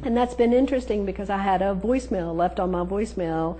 And that's been interesting because I had a voicemail left on my voicemail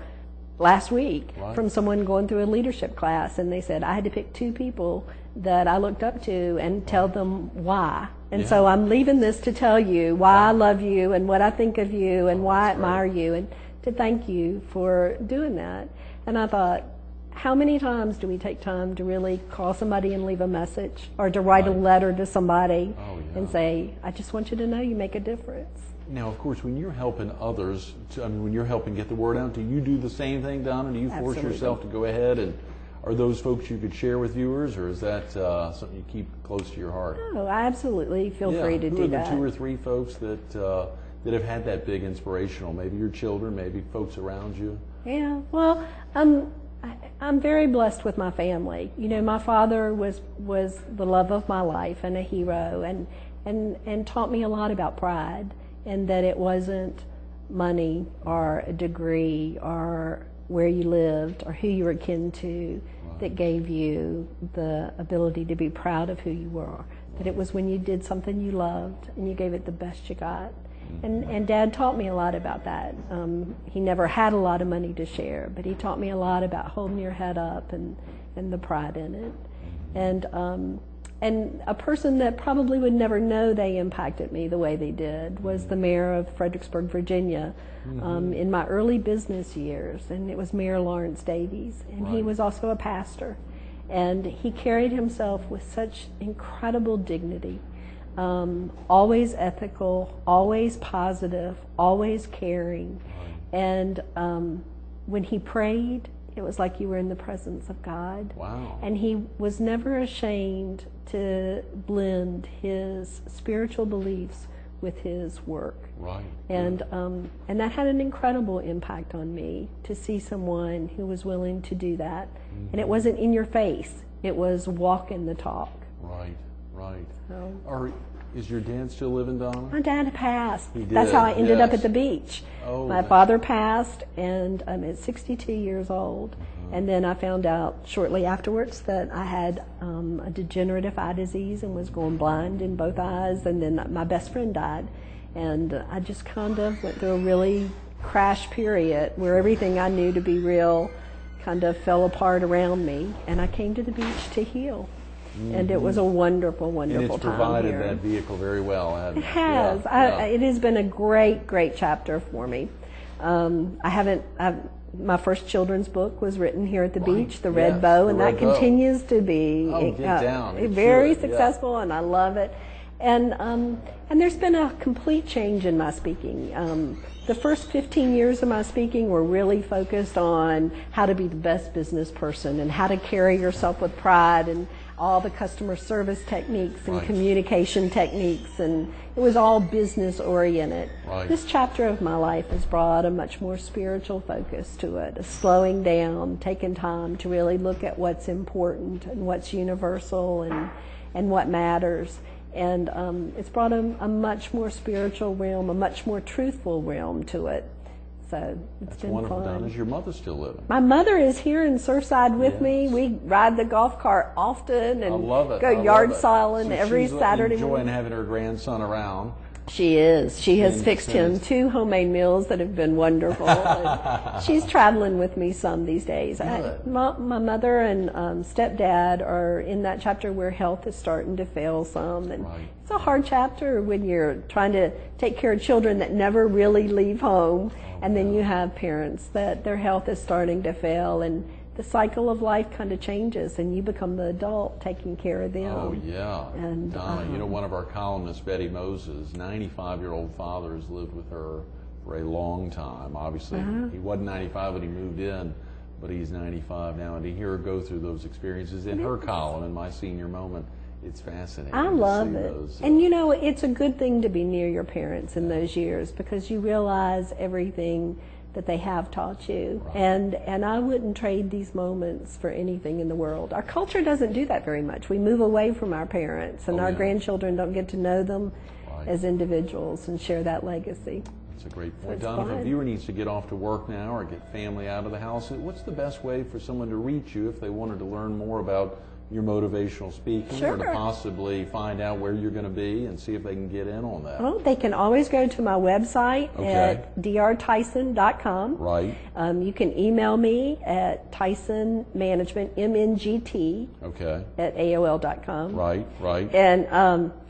last week from someone going through a leadership class, and they said I had to pick 2 people that I looked up to and tell them why. And so I'm leaving this to tell you why I love you and what I think of you and why I admire you, and to thank you for doing that. And I thought, how many times do we take time to really call somebody and leave a message, or to write a letter to somebody and say, I just want you to know you make a difference. Now, of course, when you're helping others, when you're helping get the word out, do you do the same thing, Donna? Do you force yourself to go ahead, and are those folks you could share with viewers, or is that something you keep close to your heart? No, I absolutely feel free to do that. Who are the 2 or 3 folks that have had that big inspirational? Maybe your children, maybe folks around you? Yeah, well, I'm very blessed with my family. You know, my father was the love of my life and a hero, and taught me a lot about pride, and that it wasn't money or a degree or where you lived or who you were kin to that gave you the ability to be proud of who you were. That it was when you did something you loved and you gave it the best you got. And Dad taught me a lot about that. He never had a lot of money to share, but he taught me a lot about holding your head up and the pride in it. And a person that probably would never know they impacted me the way they did was the mayor of Fredericksburg, Virginia, in my early business years, and it was Mayor Lawrence Davies, and he was also a pastor. And he carried himself with such incredible dignity. Always ethical, always positive, always caring. And when he prayed, it was like you were in the presence of God. Wow. And he was never ashamed to blend his spiritual beliefs with his work. Right. And that had an incredible impact on me, to see someone who was willing to do that. And it wasn't in your face. It was walking the talk. Right, right. So, is your dad still living, Donna? my dad passed. He did. That's how I ended up at the beach. Oh, my father passed, and I'm at 62 years old. And then I found out shortly afterwards that I had a degenerative eye disease and was going blind in both eyes. And then my best friend died. And I just kind of went through a really crash period where everything I knew to be real kind of fell apart around me. And I came to the beach to heal. And it was a wonderful, wonderful time here. And it's provided that vehicle very well, hasn't it? It has. It has been a great, great chapter for me. My first children's book was written here at the beach, The Red Bow, and that continues to be very successful, and I love it. And there's been a complete change in my speaking. The first 15 years of my speaking were really focused on how to be the best business person and how to carry yourself with pride and all the customer service techniques and communication techniques, and it was all business oriented. This chapter of my life has brought a much more spiritual focus to it, a slowing down, taking time to really look at what's important and what's universal and what matters. And it's brought a much more spiritual realm, a much more truthful realm to it. So it's been wonderful. fun. Donna, is your mother still living? My mother is here in Surfside with me. We ride the golf cart often and go yard siling every Saturday. She's enjoying having her grandson around. She is. She has fixed him 2 homemade meals that have been wonderful. She's traveling with me some these days. My mother and stepdad are in that chapter where health is starting to fail some. And it's a hard chapter when you're trying to take care of children that never really leave home. And then you have parents that their health is starting to fail, and the cycle of life kind of changes, and you become the adult taking care of them. Oh, yeah. And Donna, you know, one of our columnists, Betty Moses, 95-year-old father, has lived with her for a long time. Obviously, he wasn't 95 when he moved in, but he's 95 now. And to hear her go through those experiences in her column, in My Senior Moment, it's fascinating. I love it. And you know, it's a good thing to be near your parents in those years, because you realize everything that they have taught you. And I wouldn't trade these moments for anything in the world. Our culture doesn't do that very much. We move away from our parents, and our grandchildren don't get to know them as individuals and share that legacy. That's a great point. Donna, if a viewer needs to get off to work now or get family out of the house, what's the best way for someone to reach you if they wanted to learn more about your motivational speaking, Sure. or to possibly find out where you're going to be and see if they can get in on that? Well, they can always go to my website Okay. at drtyson.com. Right. You can email me at Tyson Management, MNGT, Okay. at AOL.com. Right, right.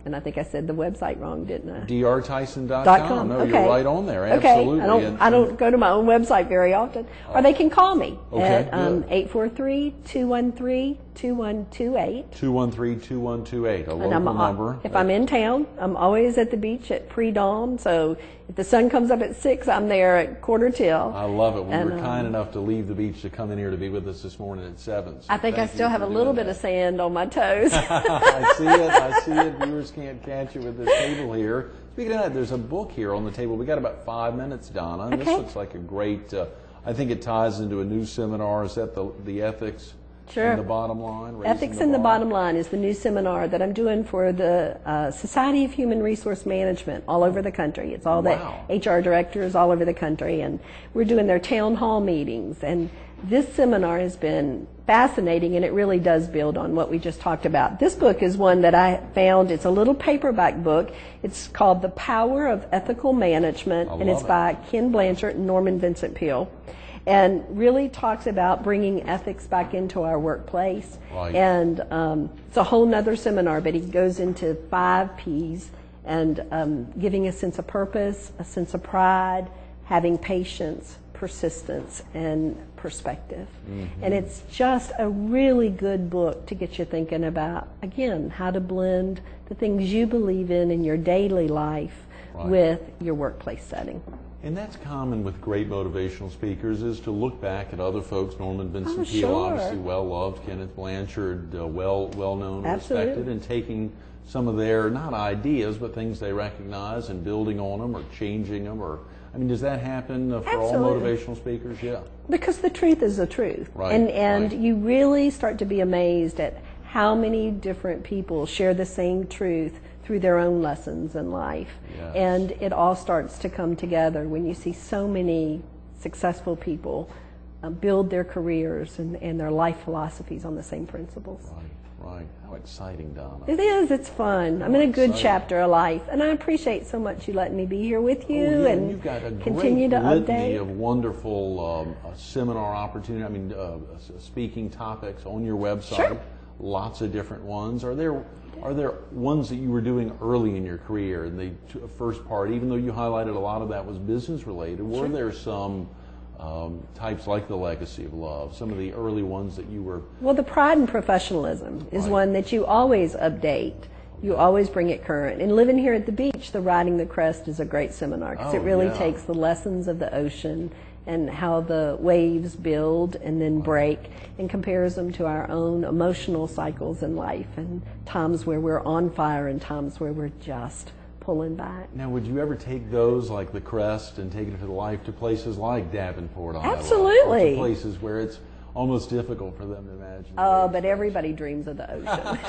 And I think I said the website wrong, didn't I? drtyson.com. No, Okay. you're right on there. Okay. Absolutely. I don't go to my own website very often. Or they can call me Okay, at good. 843-213-2128. 213-2128, a And local number. if I'm in town, I'm always at the beach at pre-dawn. So if the sun comes up at 6, I'm there at 6:45. I love it. When And, you were kind enough to leave the beach to come in here to be with us this morning at 7. So I think I thank still you have for a little doing bit of that. sand on my toes. I see it. I see it. Viewers can't catch it with this table here. Speaking of that, there's a book here on the table. We got about 5 minutes, Donna, and this Okay. looks like a great. I think it ties into a new seminar. Is that the ethics? Sure. And the bottom line. Ethics in the Bottom Line is the new seminar that I'm doing for the Society of Human Resource Management all over the country. It's all Wow. the HR directors all over the country, and we're doing their town hall meetings. And this seminar has been fascinating, and it really does build on what we just talked about. This book is one that I found. It's a little paperback book. It's called The Power of Ethical Management, and it's by Ken Blanchard and Norman Vincent Peale, and really talks about bringing ethics back into our workplace. Right. And it's a whole nother seminar, but he goes into 5 P's, and giving a sense of purpose, a sense of pride, having patience, persistence, and perspective. Mm-hmm. And it's just a really good book to get you thinking about, again, how to blend the things you believe in your daily life with your workplace setting. And that's common with great motivational speakers, is to look back at other folks. Norman Vincent Peale, sure. obviously well loved. Kenneth Blanchard, well known, Absolutely. respected, and taking some of their, not ideas, but things they recognize and building on them or changing them. Or, I mean, does that happen for all motivational speakers? Yeah. Because the truth is the truth. Right. And you really start to be amazed at how many different people share the same truth through their own lessons in life. Yes. And it all starts to come together when you see so many successful people build their careers and their life philosophies on the same principles. Right. How exciting, Donna. It is. It's fun. I'm in a good chapter of life, and I appreciate so much you letting me be here with you and you've got a continue great to litany update. of wonderful seminar opportunity. I mean, speaking topics on your website. Sure. Lots of different ones. Are there ones that you were doing early in your career in the first part, even though you highlighted a lot of that was business related? Were there some types like the Legacy of Love, some of the early ones that you were... Well, the Pride and Professionalism is one that you always update. You always bring it current. And living here at the beach, the Riding the Crest is a great seminar because it really takes the lessons of the ocean and how the waves build and then break and compares them to our own emotional cycles in life and times where we're on fire and times where we're just pulling back. Now, would you ever take those, like the Crest, and take it to life to places like Davenport, Iowa? Absolutely. Or to places where it's almost difficult for them to imagine. Oh, but everybody dreams of the ocean.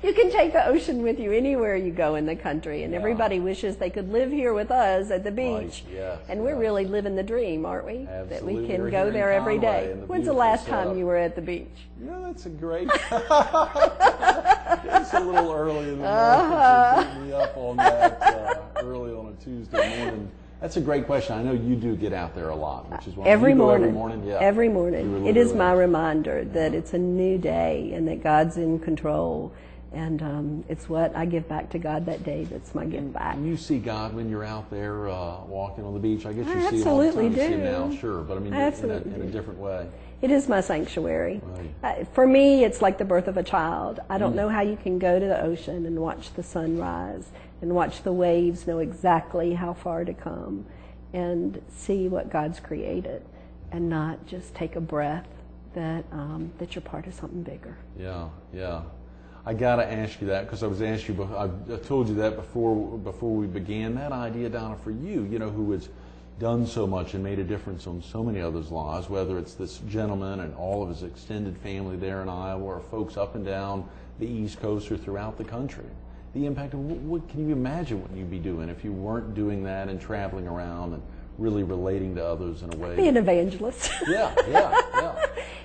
You can take the ocean with you anywhere you go in the country, and everybody wishes they could live here with us at the beach. Yes, and we're really living the dream, aren't we? Absolutely. That we can We're go here there in every Conway day. in the When's the beautiful last time setup. you were at the beach? Yeah, that's a great... It's a little early in the morning to beat me up on that early on a Tuesday morning. That's a great question. I know you do get out there a lot, which is why Every you go morning. every morning. Yeah. Every You morning. were It is literally- my reminder that it's a new day and that God's in control. And it's what I give back to God that day that's my give back. And you see God when you're out there walking on the beach. I guess you I see him all the time. absolutely You see him do. now, sure, but I mean I absolutely in a do. different way. It is my sanctuary. Right. For me, it's like the birth of a child. I don't know how you can go to the ocean and watch the sun rise and watch the waves, know exactly how far to come and see what God's created and not just take a breath that you're part of something bigger. Yeah, yeah. I got to ask you that because I was asked you. I told you that before we began. That idea, Donna, for you, who has done so much and made a difference on so many others' lives, whether it's this gentleman and all of his extended family there in Iowa, or folks up and down the East Coast or throughout the country. The impact of what can you imagine what you'd be doing if you weren't doing that and traveling around and really relating to others in a way. Be an evangelist. Yeah.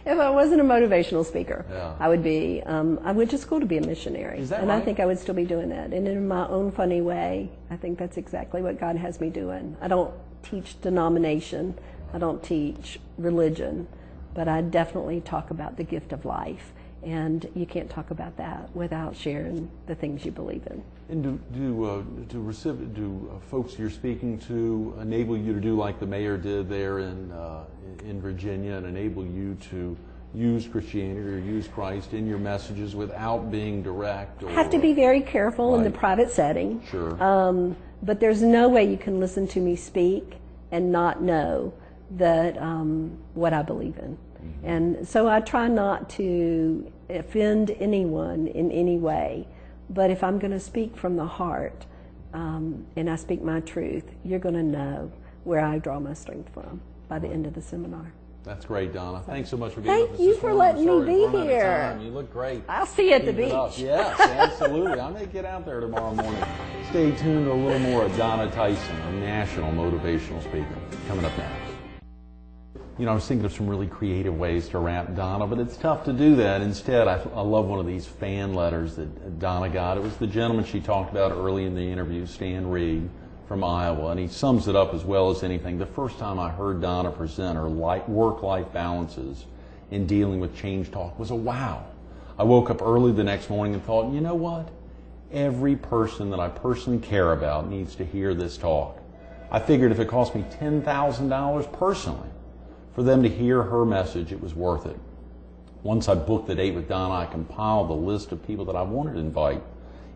If I wasn't a motivational speaker, Yeah. I would be. I went to school to be a missionary, Is that and right? I think I would still be doing that. And in my own funny way, I think that's exactly what God has me doing. I don't teach denomination. I don't teach religion, but I definitely talk about the gift of life. And you can't talk about that without sharing the things you believe in. And do folks you're speaking to enable you to do like the mayor did there in Virginia, and enable you to use Christianity or use Christ in your messages without being direct? Or, have to be very careful in the private setting. Sure. But there's no way you can listen to me speak and not know that what I believe in. Mm-hmm. And so I try not to offend anyone in any way. But if I'm going to speak from the heart and I speak my truth, you're going to know where I draw my strength from by the end of the seminar. That's great, Donna. Thanks so much for being with us. Thank you for letting me be here. You look great. I'll see you at the beach. Yes, absolutely. I may get out there tomorrow morning. Stay tuned to a little more of Donna Tyson, a national motivational speaker, coming up next. You know, I was thinking of some really creative ways to wrap Donna, but it's tough to do that. Instead, I love one of these fan letters that Donna got. It was the gentleman she talked about early in the interview, Stan Reed from Iowa, and he sums it up as well as anything. The first time I heard Donna present her work-life balances in dealing with change talk was a wow. I woke up early the next morning and thought, you know what? Every person that I personally care about needs to hear this talk. I figured if it cost me $10,000 personally for them to hear her message, it was worth it. Once I booked the date with Donna, I compiled the list of people that I wanted to invite.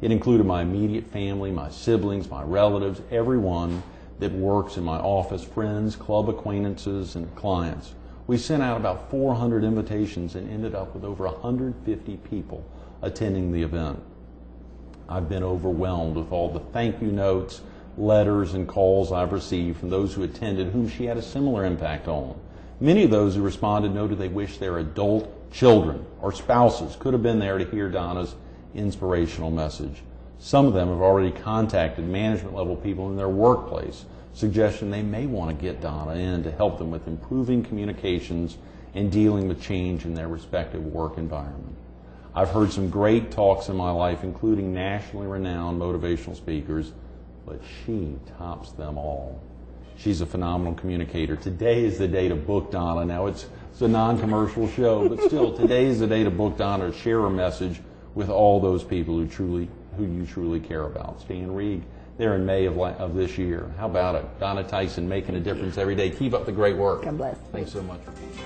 It included my immediate family, my siblings, my relatives, everyone that works in my office, friends, club acquaintances, and clients. We sent out about 400 invitations and ended up with over 150 people attending the event. I've been overwhelmed with all the thank you notes, letters, and calls I've received from those who attended whom she had a similar impact on. Many of those who responded noted they wish their adult children or spouses could have been there to hear Donna's inspirational message. Some of them have already contacted management level people in their workplace, suggesting they may want to get Donna in to help them with improving communications and dealing with change in their respective work environment. I've heard some great talks in my life, including nationally renowned motivational speakers, but she tops them all. She's a phenomenal communicator. Today is the day to book Donna. Now it's a non-commercial show, but still, today is the day to book Donna to share her message with all those people who you truly care about. Stan Reed, there in May of this year. How about it? Donna Tyson making a difference every day. Keep up the great work. God bless. Thanks so much for being here.